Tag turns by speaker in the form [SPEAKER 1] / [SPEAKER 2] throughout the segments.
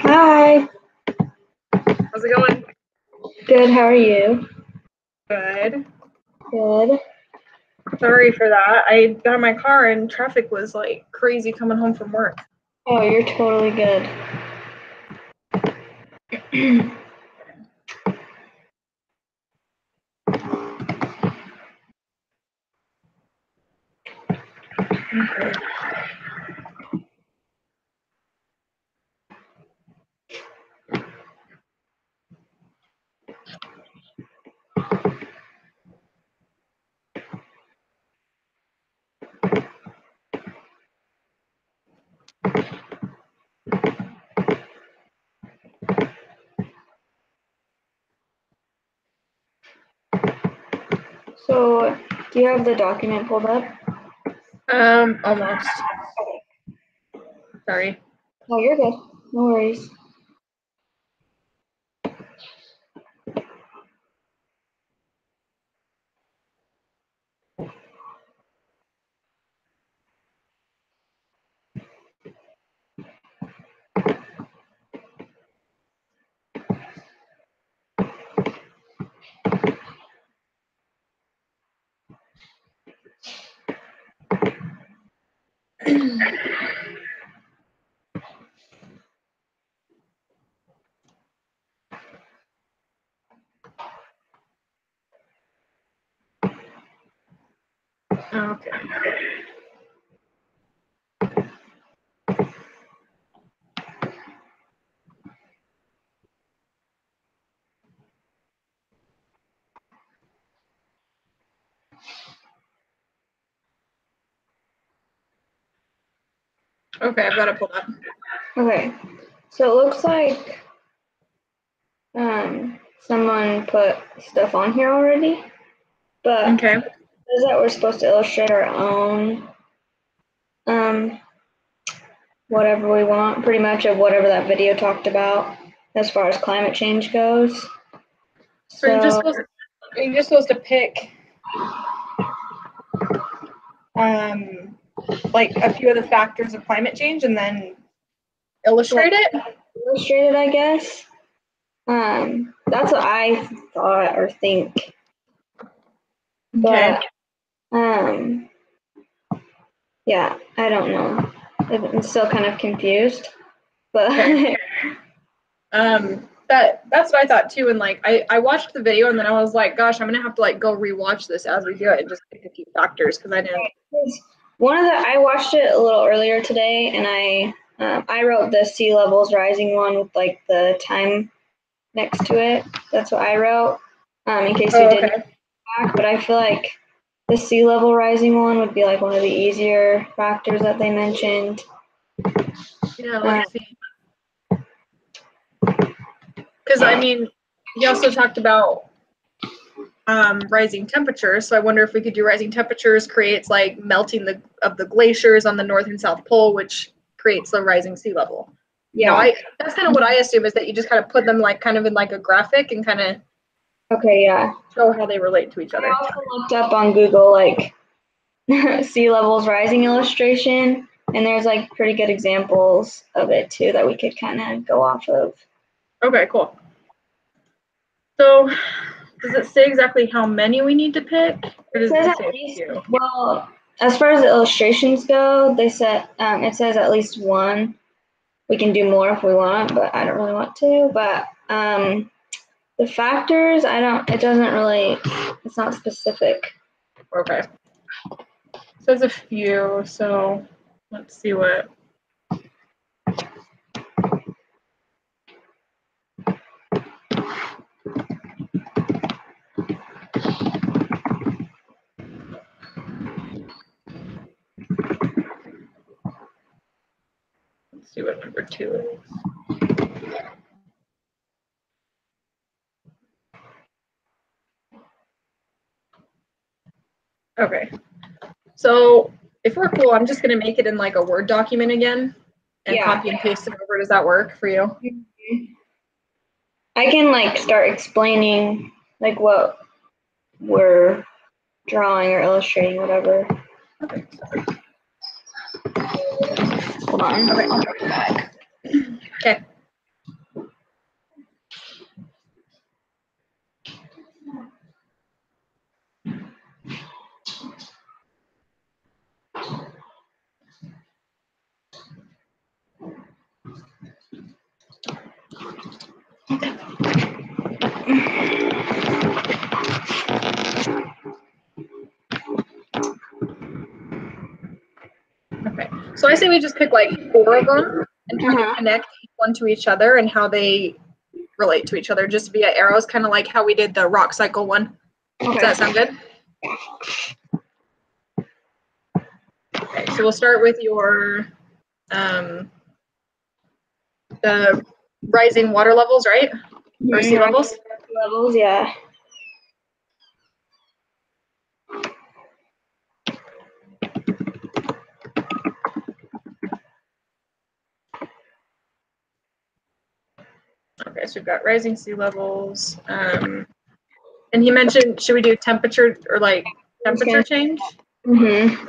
[SPEAKER 1] Hi.
[SPEAKER 2] How's it going?
[SPEAKER 1] Good, how are you?
[SPEAKER 2] Good.
[SPEAKER 1] Good.
[SPEAKER 2] Sorry for that. I got in my car and traffic was like crazy coming home from work.
[SPEAKER 1] Oh, you're totally good.
[SPEAKER 2] Okay.
[SPEAKER 1] So, do you have the document pulled up?
[SPEAKER 2] Almost. Sorry.
[SPEAKER 1] Oh, you're good. No worries.
[SPEAKER 2] Okay. Okay, I've got it pulled up.
[SPEAKER 1] Okay. So it looks like someone put stuff on here already, but
[SPEAKER 2] Okay.
[SPEAKER 1] it says that we're supposed to illustrate our own whatever we want, pretty much of whatever that video talked about as far as climate change goes.
[SPEAKER 2] So
[SPEAKER 1] So
[SPEAKER 2] are you just supposed to pick like a few of the factors of climate change and then illustrate it?
[SPEAKER 1] illustrated, I guess. That's what I thought or think.
[SPEAKER 2] Okay.
[SPEAKER 1] But yeah, I don't know. I'm still kind of confused. But
[SPEAKER 2] Okay. That's what I thought too. And like I watched the video and then I was like, gosh, I'm gonna have to like go rewatch this as we do it and just pick a few factors because I didn't.
[SPEAKER 1] I watched it a little earlier today, and I wrote the sea levels rising one with like the time next to it. That's what I wrote. In case you didn't back, but I feel like the sea level rising one would be like one of the easier factors that they mentioned.
[SPEAKER 2] Yeah, let's see. Because I mean, he also talked about rising temperatures. So I wonder if we could do rising temperatures creates like melting of the glaciers on the North and South Pole, which creates the rising sea level.
[SPEAKER 1] Yeah.
[SPEAKER 2] That's kind of what I assume is that you just kind of put them like kind of in like a graphic and kind of
[SPEAKER 1] Okay, yeah.
[SPEAKER 2] show how they relate to each
[SPEAKER 1] I
[SPEAKER 2] other.
[SPEAKER 1] also looked up on Google like sea levels rising illustration, and there's like pretty good examples of it too that we could kind of go off of.
[SPEAKER 2] Okay, cool. So does it say exactly how many we need to pick? Or does it say a few?
[SPEAKER 1] Well, as far as the illustrations go, they said it says at least one. We can do more if we want, but I don't really want to. But the factors, I don't. It doesn't really. It's not specific.
[SPEAKER 2] Okay. So there's a few. So let's see what. Let's see what number 2 is. Okay. So if we're cool, I'm just going to make it in like a Word document again and copy and paste it over. Does that work for you?
[SPEAKER 1] I can like start explaining like what we're drawing or illustrating, whatever.
[SPEAKER 2] Okay.
[SPEAKER 1] Hold on.
[SPEAKER 2] Okay.
[SPEAKER 1] I'll bring it back.
[SPEAKER 2] Okay. Okay. So I say we just pick like 4 of them and kind of connect one to each other and how they relate to each other just via arrows, kind of like how we did the rock cycle one.
[SPEAKER 1] Okay.
[SPEAKER 2] Does that sound good? Okay, so we'll start with your the rising water levels, right? Or sea levels?
[SPEAKER 1] Levels, yeah.
[SPEAKER 2] Okay, so we've got rising sea levels. And he mentioned, should we do temperature or like temperature change?
[SPEAKER 1] Mm-hmm.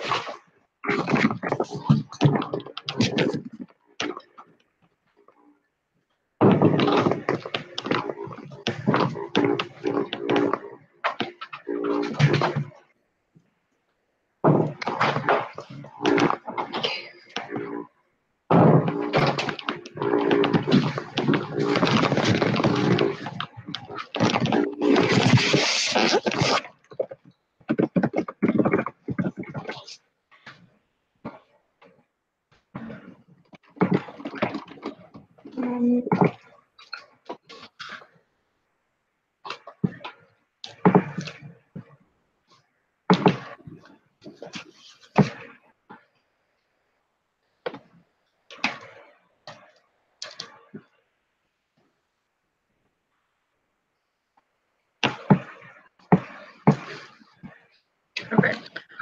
[SPEAKER 2] Okay,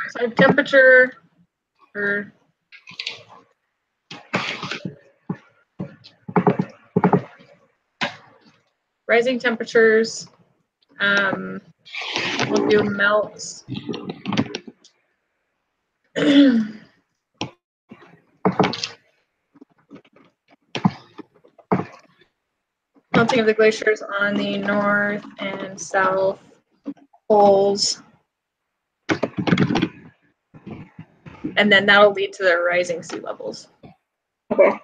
[SPEAKER 2] so temperature or rising temperatures. We'll do melts. Melting of the glaciers on the north and south poles. And then that'll lead to the rising sea levels.
[SPEAKER 1] Okay.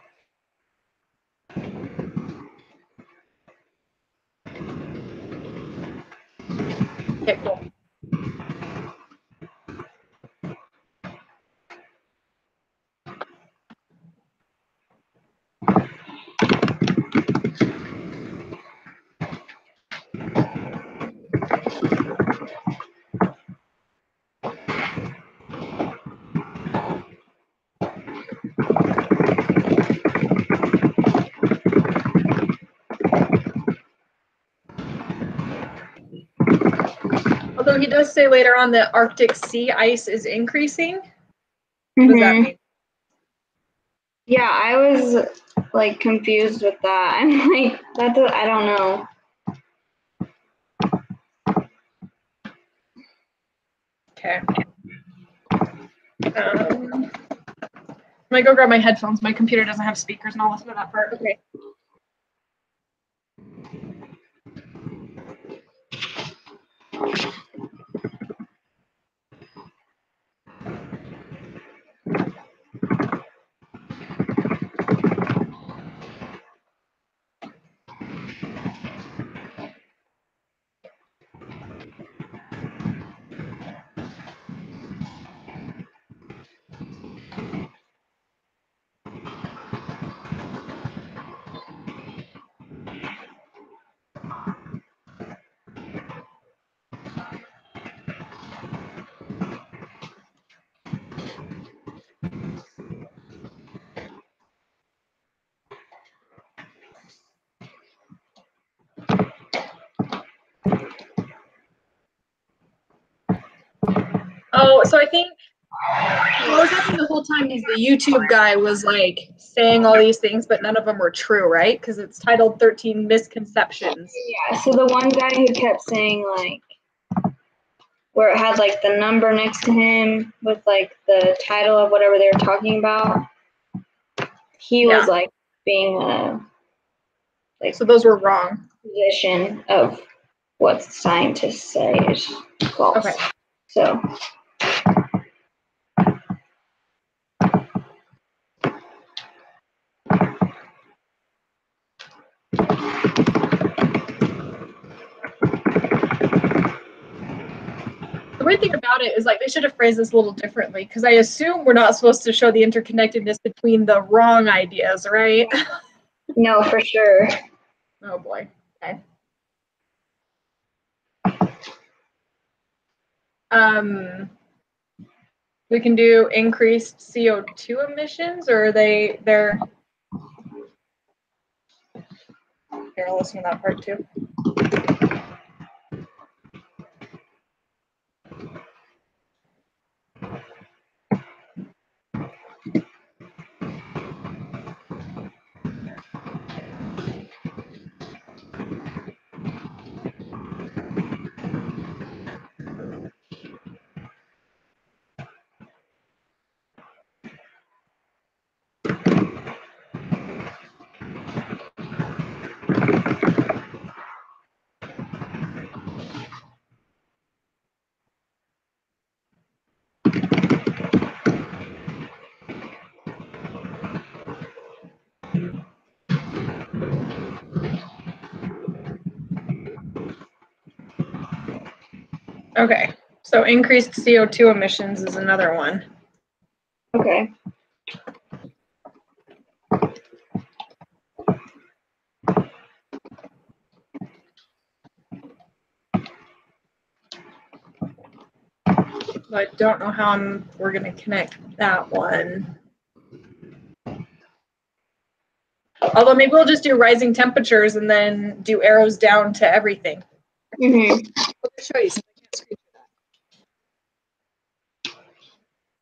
[SPEAKER 2] Okay, cool. Although he does say later on that Arctic sea ice is increasing. What does that mean?
[SPEAKER 1] Yeah, I was like confused with that. I'm like, I don't know.
[SPEAKER 2] Okay. I'm gonna go grab my headphones. My computer doesn't have speakers, and I'll listen to that part.
[SPEAKER 1] Okay.
[SPEAKER 2] Oh, so I think what was happening the whole time is the YouTube guy was like saying all these things, but none of them were true, right? Because it's titled 13 Misconceptions.
[SPEAKER 1] Yeah, so the one guy who kept saying like where it had like the number next to him with like the title of whatever they were talking about, he was like being like
[SPEAKER 2] So those were wrong.
[SPEAKER 1] position of what scientists say is false.
[SPEAKER 2] Okay.
[SPEAKER 1] So
[SPEAKER 2] The weird thing about it is like they should have phrased this a little differently because I assume we're not supposed to show the interconnectedness between the wrong ideas, right?
[SPEAKER 1] no, for sure.
[SPEAKER 2] Oh boy. Okay. We can do increased CO2 emissions, or they're here, I'll listen to that part too. Okay, so increased CO2 emissions is another one.
[SPEAKER 1] Okay.
[SPEAKER 2] I don't know how we're going to connect that one. Although maybe we'll just do rising temperatures and then do arrows down to everything.
[SPEAKER 1] Mm-hmm.
[SPEAKER 2] Let me show you since I can't screenshot that.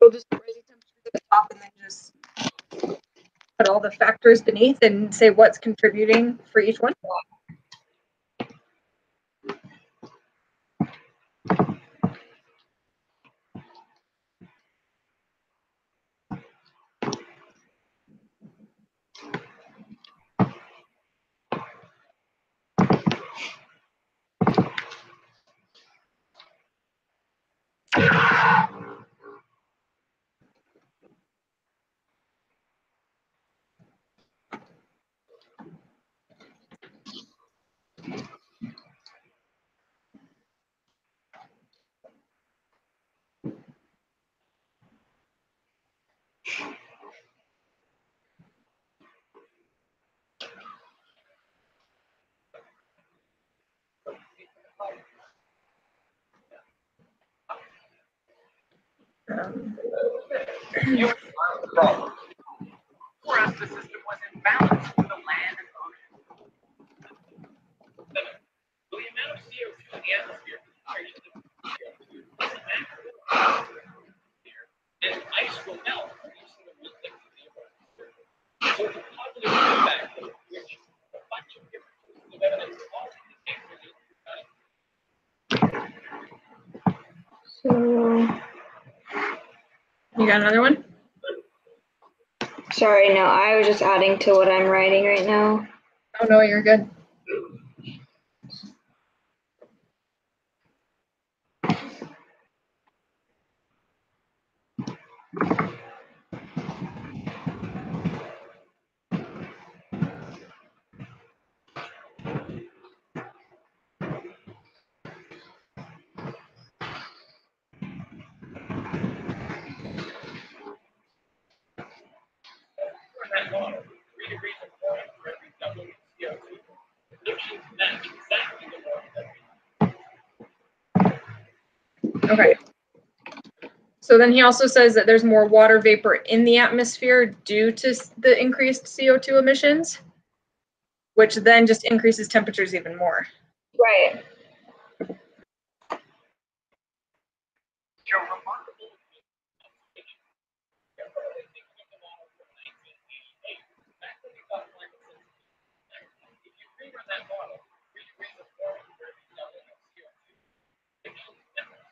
[SPEAKER 2] We'll just do rising temperatures at the top and then just put all the factors beneath and say what's contributing for each one.
[SPEAKER 3] For us, the system was in balance with the land and ocean. So the amount of CO2 in the atmosphere and ice will melt, reducing the reflectivity of our atmosphere. So it's a positive feedback loop, which a bunch of different pieces of evidence all indicate
[SPEAKER 1] So,
[SPEAKER 2] You got another one?
[SPEAKER 1] sorry, no, I was just adding to what I'm writing right now.
[SPEAKER 2] Oh no, you're good.
[SPEAKER 3] that model, 3 degrees of warming for every doubling of CO2. Predictions match exactly the warming that we
[SPEAKER 2] Okay. So then he also says that there's more water vapor in the atmosphere due to the increased CO2 emissions, which then just increases temperatures even more.
[SPEAKER 1] Right.
[SPEAKER 3] show remarkable observations. You're probably thinking of the model from 1988, back when we thought climate sensitivity. If you rerun that model, 3 degrees of warming for every doubling of CO2. Predictions differ.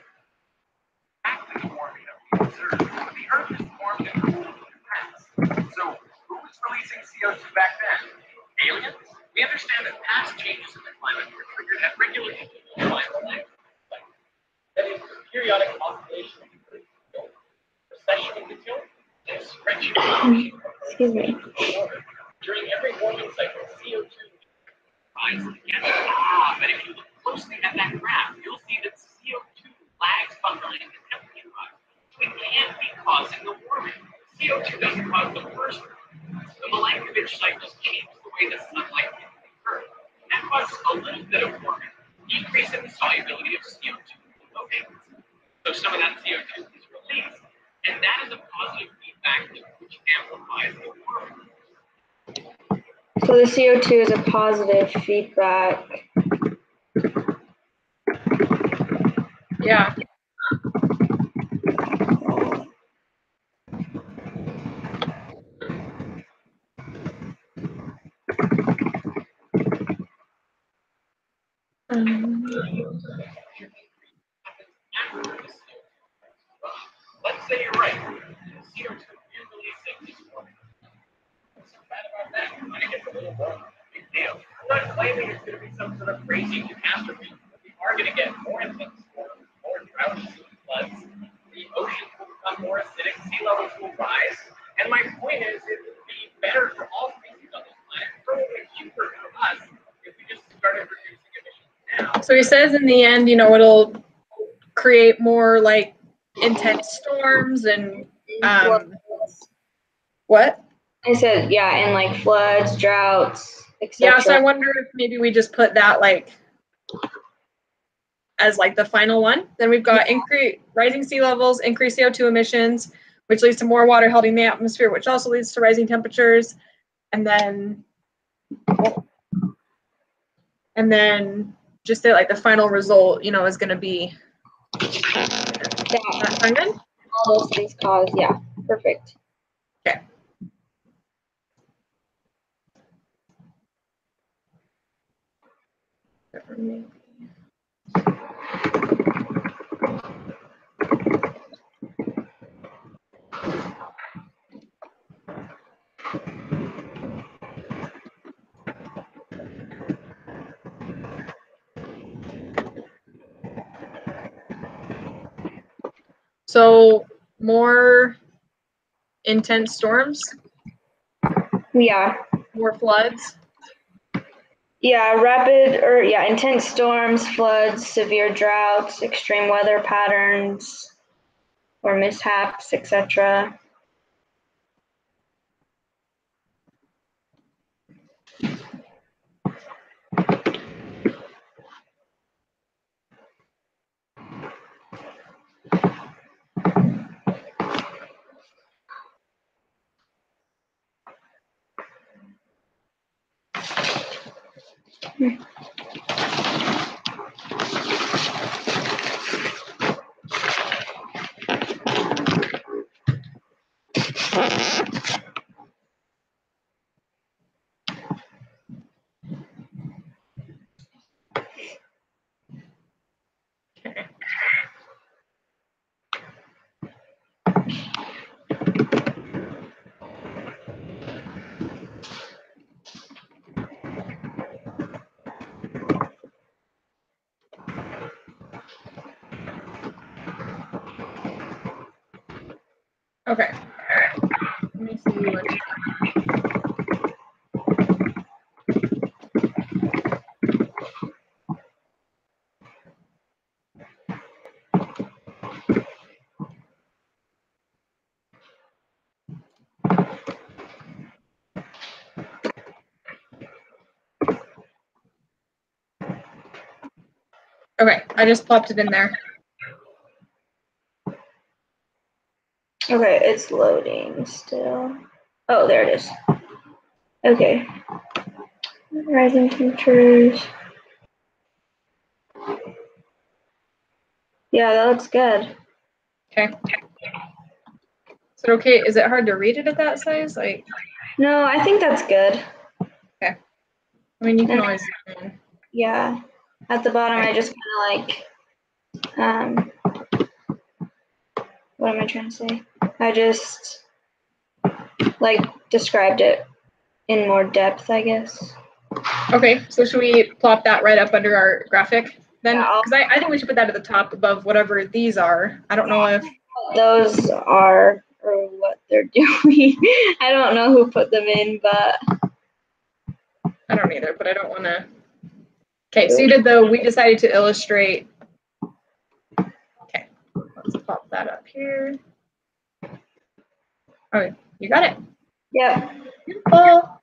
[SPEAKER 3] Exactly the warming that we observed. But the Earth is warmed and cooled in the past. So who was releasing CO2 back then? Aliens? We understand that past changes in the climate were triggered at regular intervals by the climate. That is, periodic oscillation of the Earth's tilt, precession of the tilt, and stretching of the ocean.
[SPEAKER 1] Excuse me.
[SPEAKER 3] During every warming cycle, CO2 rises again. But if you look closely at that graph, you'll see that CO2 lags behind the temperature rise. It can't be causing the warming. CO2 doesn't cause the first warming. The Milankovitch cycles change the way the sunlight hits the Earth. That causes a little bit of warming, decrease in the solubility of CO2 in the ocean. So some of that CO2 is released, and that is a positive feedback loop which amplifies the warming.
[SPEAKER 1] So the CO2 is a positive feedback.
[SPEAKER 2] Yeah.
[SPEAKER 3] Let's say you're right. CO2 is releasing this warming. What's so bad about that? When it gets a little warmer, big deal. I'm not claiming it's going to be some sort of crazy catastrophe. We are going to get more intense storms, more droughts, floods. The oceans will become more acidic, sea levels will rise. And my point is,
[SPEAKER 2] So he says in the end, you know, it'll create more like intense storms and what?
[SPEAKER 1] I said, yeah, and like floods, droughts,
[SPEAKER 2] Yeah, so I
[SPEAKER 1] etc.
[SPEAKER 2] wonder if maybe we just put that like as like the final one. Then we've got rising sea levels, increased CO2 emissions, which leads to more water held in the atmosphere, which also leads to rising temperatures. And then just say like the final result, you know, is going to be that sound good?
[SPEAKER 1] All those things cause, yeah, perfect.
[SPEAKER 2] Okay. So more intense storms,
[SPEAKER 1] Yeah.
[SPEAKER 2] more floods.
[SPEAKER 1] Yeah, intense storms, floods, severe droughts, extreme weather patterns or mishaps, etc.
[SPEAKER 2] Okay. Let me see what. Okay, I just popped it in there.
[SPEAKER 1] Okay, it's loading still. Oh, there it is. Okay. Rising temperatures. Yeah, that looks good.
[SPEAKER 2] Okay. Is it okay? Is it hard to read it at that size? Like,
[SPEAKER 1] No, I think that's good.
[SPEAKER 2] okay. I mean, you can
[SPEAKER 1] And
[SPEAKER 2] always.
[SPEAKER 1] yeah, at the bottom, I just kind of like, what am I trying to say? I just like described it in more depth, I guess.
[SPEAKER 2] Okay, so should we plop that right up under our graphic then?
[SPEAKER 1] Yeah,
[SPEAKER 2] Because I think we should put that at the top above whatever these are. I don't know if.
[SPEAKER 1] those are or what they're doing. I don't know who put them in, but
[SPEAKER 2] I don't either, but I don't want to. Okay, so you did the, we decided to illustrate. Okay, let's pop that up here. Okay, you got it.
[SPEAKER 1] yep.
[SPEAKER 2] Beautiful.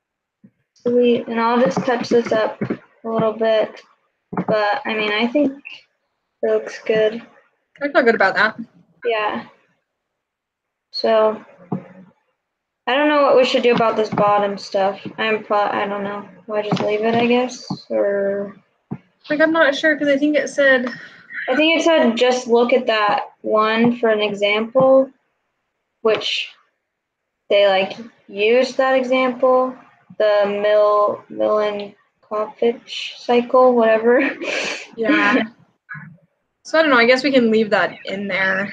[SPEAKER 1] Sweet. And I'll just touch this up a little bit. But I mean, I think it looks good.
[SPEAKER 2] I feel good about that.
[SPEAKER 1] Yeah. So I don't know what we should do about this bottom stuff. I don't know. Do I just leave it, I guess? Or
[SPEAKER 2] Like, I'm not sure because I think it said.
[SPEAKER 1] I think it said just look at that one for an example, which they like used that example, the Milankovitch cycle, whatever.
[SPEAKER 2] Yeah. So I don't know. I guess we can leave that in there.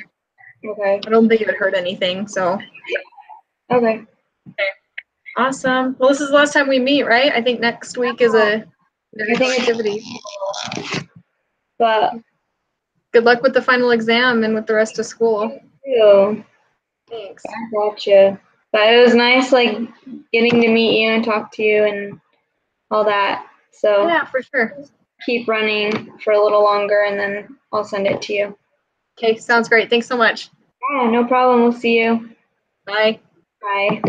[SPEAKER 1] Okay.
[SPEAKER 2] I don't think it would hurt anything. So.
[SPEAKER 1] Okay.
[SPEAKER 2] Awesome. Well, this is the last time we meet, right? I think next week is a activity.
[SPEAKER 1] But
[SPEAKER 2] Good luck with the final exam and with the rest of school.
[SPEAKER 1] thank you.
[SPEAKER 2] Thanks.
[SPEAKER 1] I gotcha. But it was nice, like getting to meet you and talk to you and all that. So
[SPEAKER 2] Yeah, for sure.
[SPEAKER 1] keep running for a little longer, and then I'll send it to you.
[SPEAKER 2] Okay, sounds great. Thanks so much.
[SPEAKER 1] Yeah, no problem. We'll see you.
[SPEAKER 2] Bye.
[SPEAKER 1] Bye.